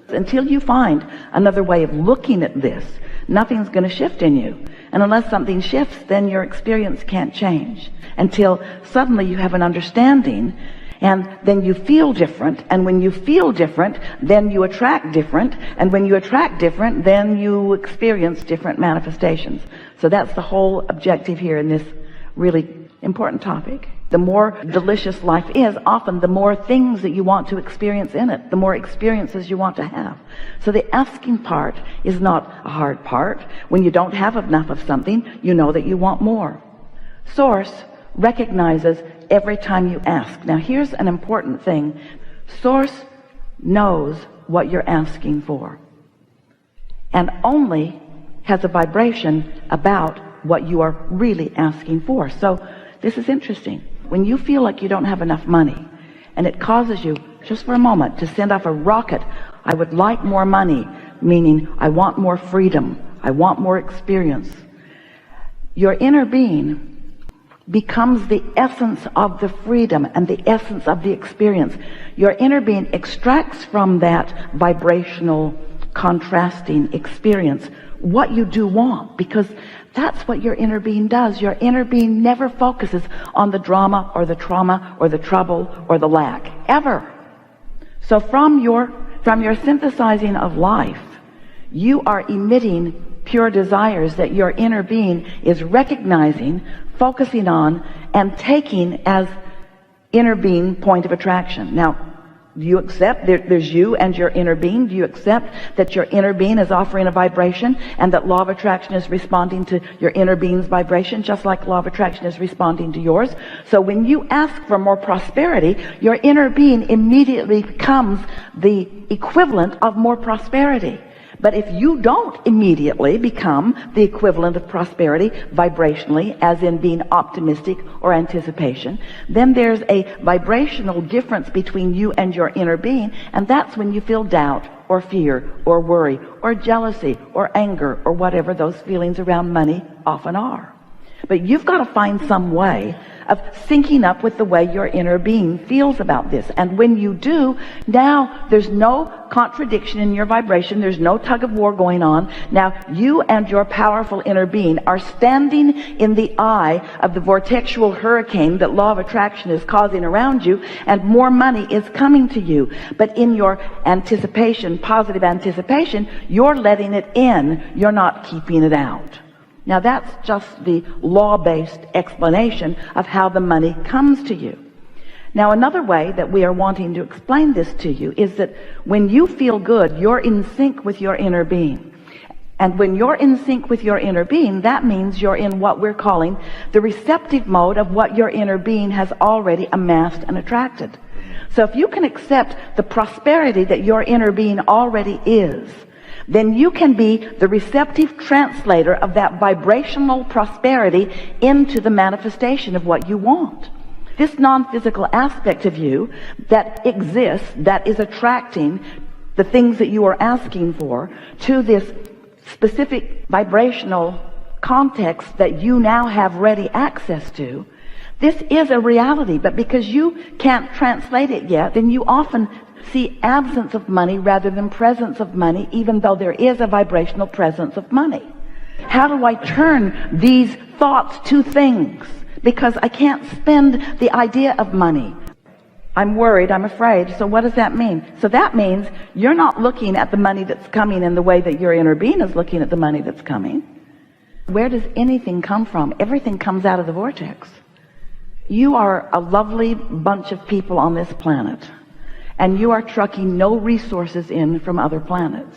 Until you find another way of looking at this, nothing's going to shift in you. And unless something shifts, then your experience can't change. Until suddenly you have an understanding, and then you feel different. And when you feel different, then you attract different. And when you attract different, then you experience different manifestations. So that's the whole objective here in this really important topic. The more delicious life is, often the more things that you want to experience in it, the more experiences you want to have. So the asking part is not a hard part. When you don't have enough of something, you know that you want more. Source recognizes every time you ask. Now here's an important thing. Source knows what you're asking for, and only has a vibration about what you are really asking for. So this is interesting. When you feel like you don't have enough money, and it causes you, just for a moment, to send off a rocket, I would like more money, meaning I want more freedom, I want more experience. Your inner being becomes the essence of the freedom and the essence of the experience. Your inner being extracts from that vibrational, contrasting experience what you do want, because that's what your inner being does. Your inner being never focuses on the drama or the trauma or the trouble or the lack, ever. So from your synthesizing of life, you are emitting pure desires that your inner being is recognizing, focusing on, and taking as inner being point of attraction. Now, do you accept there's you and your inner being? Do you accept that your inner being is offering a vibration, and that law of attraction is responding to your inner being's vibration, just like law of attraction is responding to yours? So when you ask for more prosperity, your inner being immediately becomes the equivalent of more prosperity. But if you don't immediately become the equivalent of prosperity vibrationally, as in being optimistic or anticipation, then there's a vibrational difference between you and your inner being, and that's when you feel doubt or fear or worry or jealousy or anger or whatever those feelings around money often are. But you've got to find some way of syncing up with the way your inner being feels about this. And when you do, now there's no contradiction in your vibration. There's no tug of war going on. Now you and your powerful inner being are standing in the eye of the vortexual hurricane that law of attraction is causing around you, and more money is coming to you. But in your anticipation, positive anticipation, you're letting it in. You're not keeping it out. Now that's just the law-based explanation of how the money comes to you. Now another way that we are wanting to explain this to you is that when you feel good, you're in sync with your inner being. And when you're in sync with your inner being, that means you're in what we're calling the receptive mode of what your inner being has already amassed and attracted. So if you can accept the prosperity that your inner being already is, then you can be the receptive translator of that vibrational prosperity into the manifestation of what you want. This non-physical aspect of you that exists, that is attracting the things that you are asking for to this specific vibrational context that you now have ready access to, this is a reality. But because you can't translate it yet, then you often see absence of money rather than presence of money, even though there is a vibrational presence of money. How do I turn these thoughts to things? Because I can't spend the idea of money. I'm worried, I'm afraid. So what does that mean? So that means you're not looking at the money that's coming in the way that your inner being is looking at the money that's coming. Where does anything come from? Everything comes out of the vortex. You are a lovely bunch of people on this planet, and you are trucking no resources in from other planets.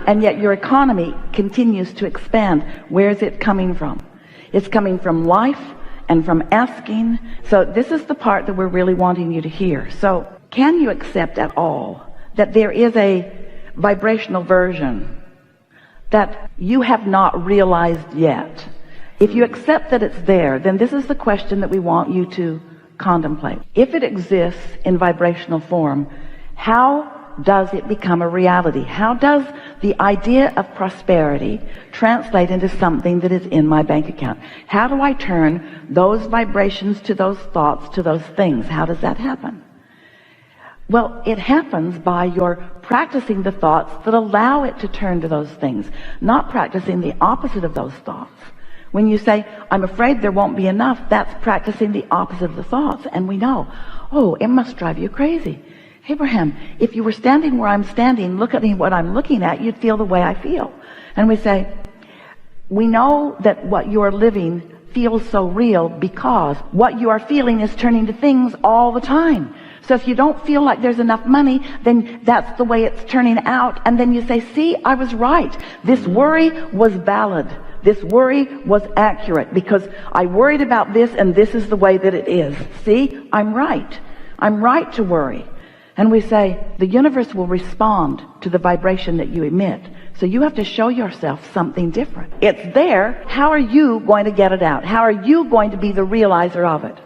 And yet your economy continues to expand. Where is it coming from? It's coming from life and from asking. So this is the part that we're really wanting you to hear. So can you accept at all that there is a vibrational version that you have not realized yet? If you accept that it's there, then this is the question that we want you to contemplate. If it exists in vibrational form, how does it become a reality? How does the idea of prosperity translate into something that is in my bank account? How do I turn those vibrations to those thoughts, to those things? How does that happen? Well, it happens by your practicing the thoughts that allow it to turn to those things, not practicing the opposite of those thoughts. When you say, I'm afraid there won't be enough, that's practicing the opposite of the thoughts. And we know, oh, it must drive you crazy. Abraham, if you were standing where I'm standing, look at me what I'm looking at, you'd feel the way I feel. And we say, we know that what you are living feels so real because what you are feeling is turning to things all the time. So if you don't feel like there's enough money, then that's the way it's turning out. And then you say, see, I was right. This worry was valid. This worry was accurate because I worried about this and this is the way that it is. See, I'm right. I'm right to worry. And we say, the universe will respond to the vibration that you emit. So you have to show yourself something different. It's there. How are you going to get it out? How are you going to be the realizer of it?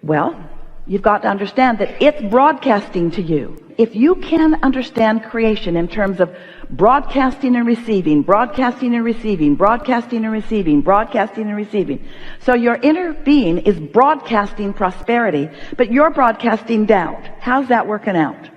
Well, you've got to understand that it's broadcasting to you. If you can understand creation in terms of broadcasting and receiving, broadcasting and receiving, broadcasting and receiving, broadcasting and receiving. So your inner being is broadcasting prosperity, but you're broadcasting doubt. How's that working out?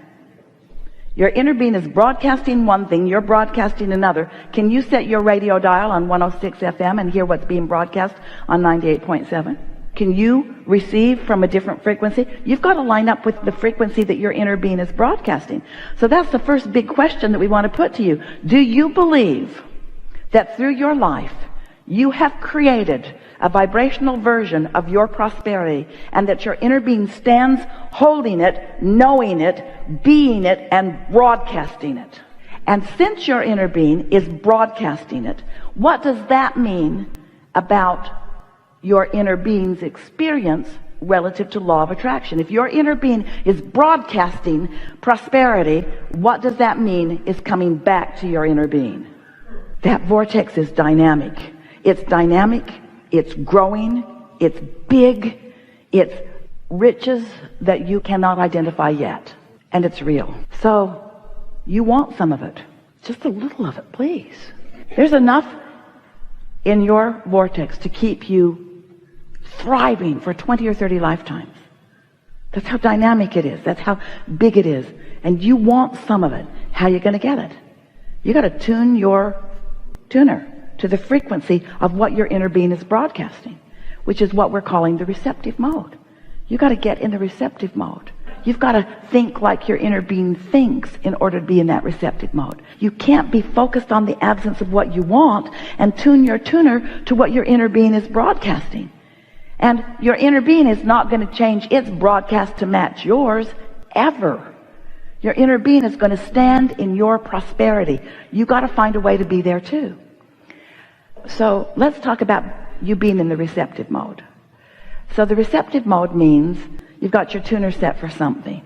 Your inner being is broadcasting one thing, you're broadcasting another. Can you set your radio dial on 106 FM and hear what's being broadcast on 98.7? Can you receive from a different frequency? You've got to line up with the frequency that your inner being is broadcasting. So that's the first big question that we want to put to you. Do you believe that through your life you have created a vibrational version of your prosperity and that your inner being stands holding it, knowing it, being it, and broadcasting it? And since your inner being is broadcasting it, what does that mean about your inner being's experience relative to law of attraction? If your inner being is broadcasting prosperity, what does that mean is coming back to your inner being? That vortex is dynamic. It's dynamic, it's growing, it's big, it's riches that you cannot identify yet, and it's real. So you want some of it, just a little of it, please. There's enough in your vortex to keep you thriving for 20 or 30 lifetimes. That's how dynamic it is. That's how big it is. And you want some of it. How are you going to get it? You got to tune your tuner to the frequency of what your inner being is broadcasting, which is what we're calling the receptive mode. You got to get in the receptive mode. You've got to think like your inner being thinks in order to be in that receptive mode. You can't be focused on the absence of what you want and tune your tuner to what your inner being is broadcasting. And your inner being is not going to change its broadcast to match yours ever. Your inner being is going to stand in your prosperity. You got to find a way to be there too. So let's talk about you being in the receptive mode. So the receptive mode means you've got your tuner set for something.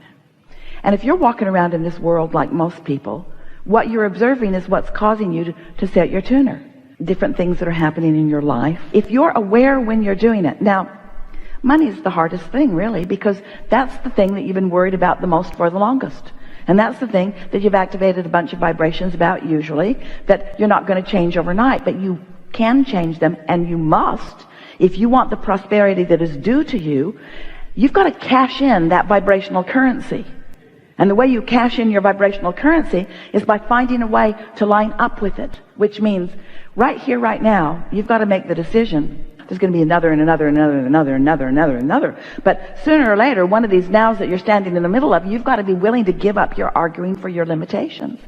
And if you're walking around in this world like most people, what you're observing is what's causing you to set your tuner. Different things that are happening in your life. If you're aware when you're doing it. Now, money is the hardest thing, really, because that's the thing that you've been worried about the most for the longest. And that's the thing that you've activated a bunch of vibrations about, usually, that you're not going to change overnight, but you can change them, and you must. If you want the prosperity that is due to you, you've got to cash in that vibrational currency. And the way you cash in your vibrational currency is by finding a way to line up with it, which means right here, right now, you've got to make the decision. There's going to be another and another and another and another and another and another and another. But sooner or later, one of these nows that you're standing in the middle of, you've got to be willing to give up your arguing for your limitations.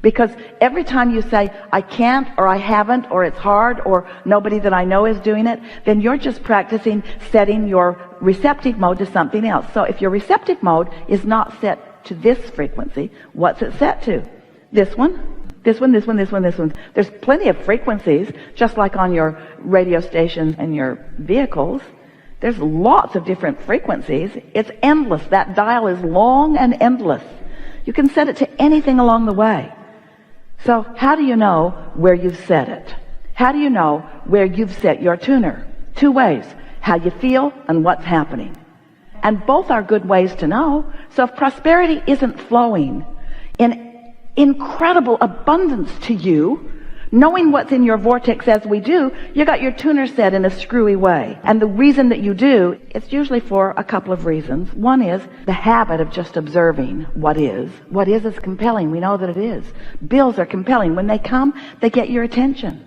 Because every time you say, I can't, or I haven't, or it's hard, or nobody that I know is doing it, then you're just practicing setting your receptive mode to something else. So if your receptive mode is not set to this frequency, what's it set to? This one, this one, this one, this one, this one. There's plenty of frequencies, just like on your radio stations and your vehicles. There's lots of different frequencies. It's endless. That dial is long and endless. You can set it to anything along the way. So how do you know where you've set it? How do you know where you've set your tuner? Two ways: how you feel and what's happening. And both are good ways to know. So if prosperity isn't flowing in incredible abundance to you, Knowing what's in your vortex as we do, you got your tuner set in a screwy way. And the reason that you do, it's usually for a couple of reasons. One is the habit of just observing what is. What is compelling. We know that it is. Bills are compelling. When they come, they get your attention.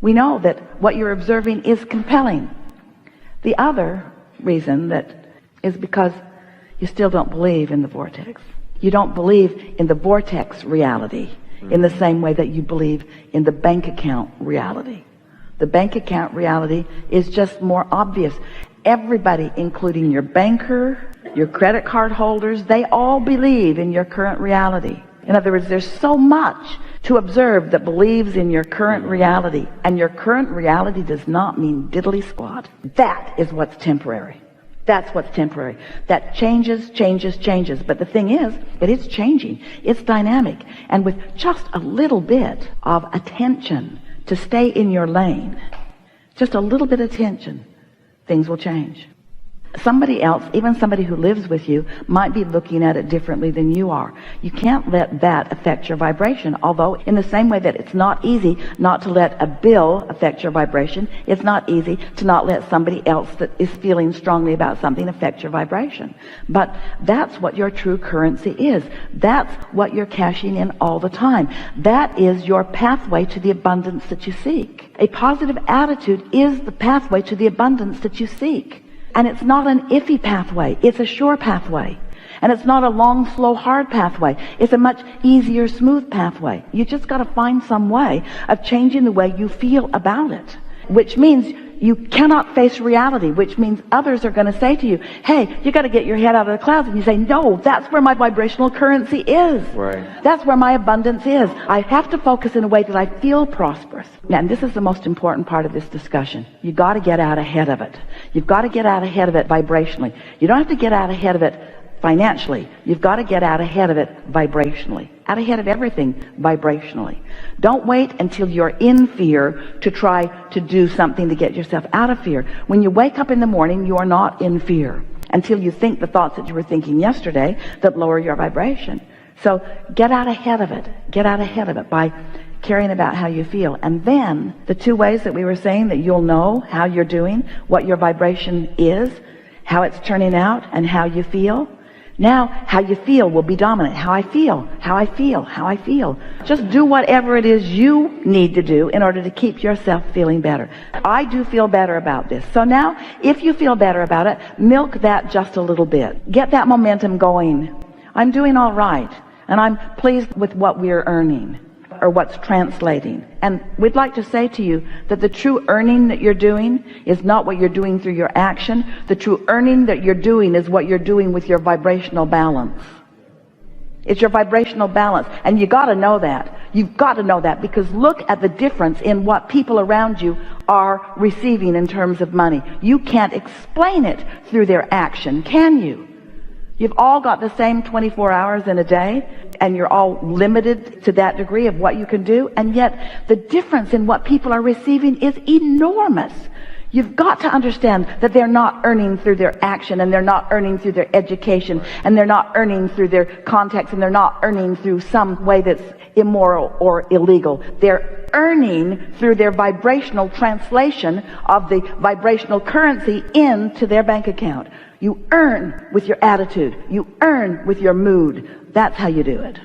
We know that what you're observing is compelling. The other reason that is because you still don't believe in the vortex. You don't believe in the vortex reality in the same way that you believe in the bank account reality. The bank account reality is just more obvious. Everybody, including your banker, your credit card holders, they all believe in your current reality. In other words, there's so much to observe that believes in your current reality. And your current reality does not mean diddly squat. That is what's temporary. That's what's temporary. That changes. But the thing is, it is changing. It's dynamic. And with just a little bit of attention to stay in your lane, just a little bit of attention, things will change. Somebody else, even somebody who lives with you, might be looking at it differently than you are. You can't let that affect your vibration. Although, in the same way that it's not easy not to let a bill affect your vibration, it's not easy to not let somebody else that is feeling strongly about something affect your vibration. But that's what your true currency is. That's what you're cashing in all the time. That is your pathway to the abundance that you seek. A positive attitude is the pathway to the abundance that you seek. And it's not an iffy pathway. It's a sure pathway. And it's not a long, slow, hard pathway. It's a much easier, smooth pathway. You just got to find some way of changing the way you feel about it. Which means you cannot face reality, which means others are going to say to you, hey, you got to get your head out of the clouds. And you say, no, that's where my vibrational currency is. Right. That's where my abundance is. I have to focus in a way that I feel prosperous. And this is the most important part of this discussion. You got to get out ahead of it. You've got to get out ahead of it vibrationally. You don't have to get out ahead of it financially. You've got to get out ahead of it vibrationally. Out ahead of everything vibrationally. Don't wait until you're in fear to try to do something to get yourself out of fear. When you wake up in the morning, you are not in fear until you think the thoughts that you were thinking yesterday that lower your vibration. So get out ahead of it. Get out ahead of it by caring about how you feel. And then the two ways that we were saying that you'll know how you're doing, what your vibration is, how it's turning out, and how you feel. Now, how you feel will be dominant. How I feel. Just do whatever it is you need to do in order to keep yourself feeling better. I do feel better about this. So now, if you feel better about it, milk that just a little bit. Get that momentum going. I'm doing all right, and I'm pleased with what we're earning, or what's translating. And we'd like to say to you that the true earning that you're doing is not what you're doing through your action. The true earning that you're doing is what you're doing with your vibrational balance. It's your vibrational balance. And you got to know that. You've got to know that, because look at the difference in what people around you are receiving in terms of money. You can't explain it through their action, can you? You've all got the same 24 hours in a day, and you're all limited to that degree of what you can do, and yet the difference in what people are receiving is enormous. You've got to understand that they're not earning through their action, and they're not earning through their education, and they're not earning through their contacts, and they're not earning through some way that's immoral or illegal. They're earning through their vibrational translation of the vibrational currency into their bank account. You earn with your attitude. You earn with your mood. That's how you do it.